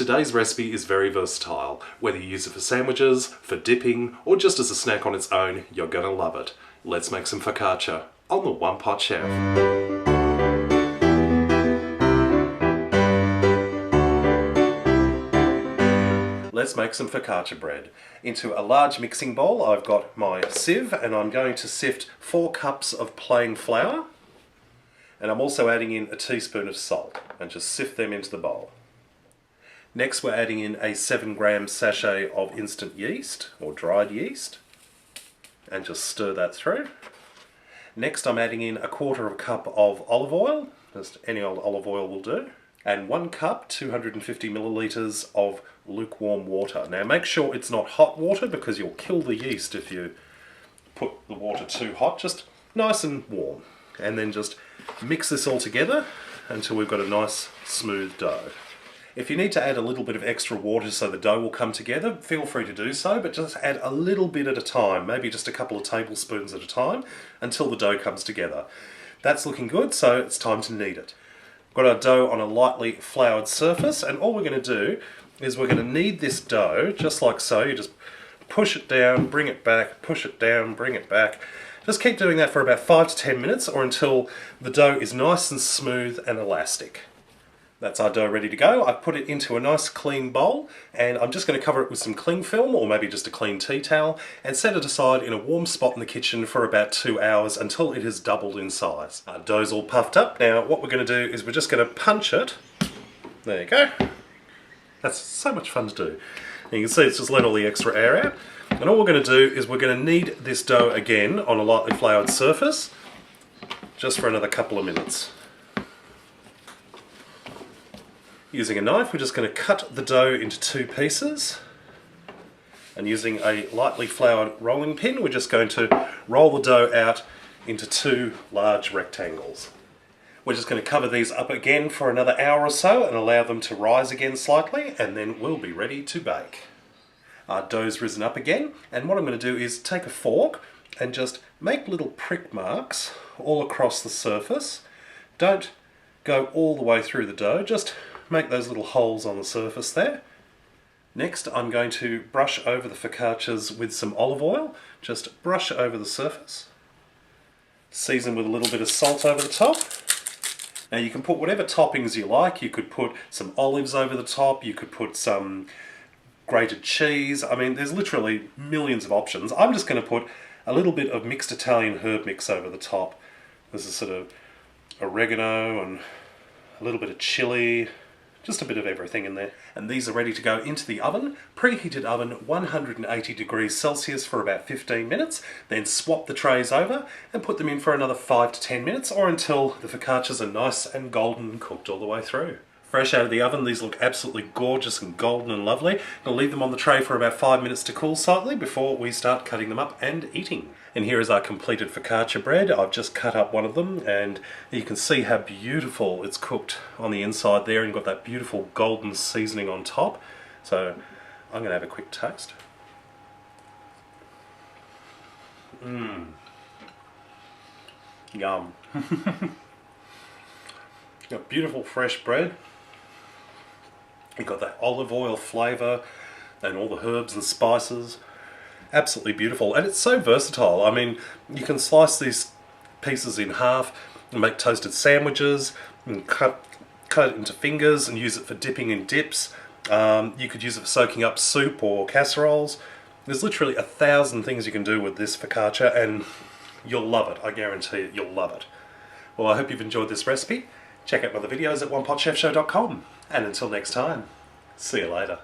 Today's recipe is very versatile. Whether you use it for sandwiches, for dipping, or just as a snack on its own, you're gonna love it. Let's make some focaccia on the One Pot Chef. Let's make some focaccia bread. Into a large mixing bowl I've got my sieve and I'm going to sift 4 cups of plain flour, and I'm also adding in a teaspoon of salt and just sift them into the bowl. Next we're adding in a 7-gram sachet of instant yeast or dried yeast and just stir that through. Next I'm adding in 1/4 cup of olive oil, just any old olive oil will do, and 1 cup 250 milliliters of lukewarm water. Now make sure it's not hot water because you'll kill the yeast if you put the water too hot, just nice and warm. And then just mix this all together until we've got a nice smooth dough. If you need to add a little bit of extra water so the dough will come together, feel free to do so, but just add a little bit at a time, maybe just a couple of tablespoons at a time until the dough comes together. That's looking good, so it's time to knead it. We've got our dough on a lightly floured surface, and all we're going to do is we're going to knead this dough just like so. You just push it down, bring it back, push it down, bring it back. Just keep doing that for about 5 to 10 minutes or until the dough is nice and smooth and elastic. That's our dough ready to go. I've put it into a nice clean bowl and I'm just going to cover it with some cling film or maybe just a clean tea towel and set it aside in a warm spot in the kitchen for about 2 hours until it has doubled in size. Our dough's all puffed up. Now what we're going to do is we're just going to punch it. There you go. That's so much fun to do. And you can see it's just let all the extra air out. And all we're going to do is we're going to knead this dough again on a lightly floured surface just for another couple of minutes. Using a knife, we're just going to cut the dough into 2 pieces, and using a lightly floured rolling pin, we're just going to roll the dough out into 2 large rectangles. We're just going to cover these up again for another hour or so and allow them to rise again slightly, and then we'll be ready to bake. Our dough's risen up again, and what I'm going to do is take a fork and just make little prick marks all across the surface. Don't go all the way through the dough, just make those little holes on the surface there. Next I'm going to brush over the focaccias with some olive oil. Just brush over the surface. Season with a little bit of salt over the top. Now you can put whatever toppings you like. You could put some olives over the top, you could put some grated cheese. I mean, there's literally millions of options. I'm just going to put a little bit of mixed Italian herb mix over the top. This is sort of oregano and a little bit of chili. Just a bit of everything in there. And these are ready to go into the oven. Preheated oven, 180 degrees Celsius for about 15 minutes. Then swap the trays over and put them in for another 5 to 10 minutes or until the focaccias are nice and golden and cooked all the way through. Fresh out of the oven, these look absolutely gorgeous and golden and lovely. I'll leave them on the tray for about 5 minutes to cool slightly before we start cutting them up and eating. And here is our completed focaccia bread. I've just cut up one of them and you can see how beautiful it's cooked on the inside there and got that beautiful golden seasoning on top. So I'm going to have a quick taste. Yum. Got beautiful fresh bread. You've got that olive oil flavour and all the herbs and spices. Absolutely beautiful, and it's so versatile. I mean, you can slice these pieces in half and make toasted sandwiches and cut it into fingers and use it for dipping in dips. You could use it for soaking up soup or casseroles. There's literally 1,000 things you can do with this focaccia and you'll love it. I guarantee it, you'll love it. Well, I hope you've enjoyed this recipe. Check out my other videos at OnePotChefShow.com. And until next time, see you later.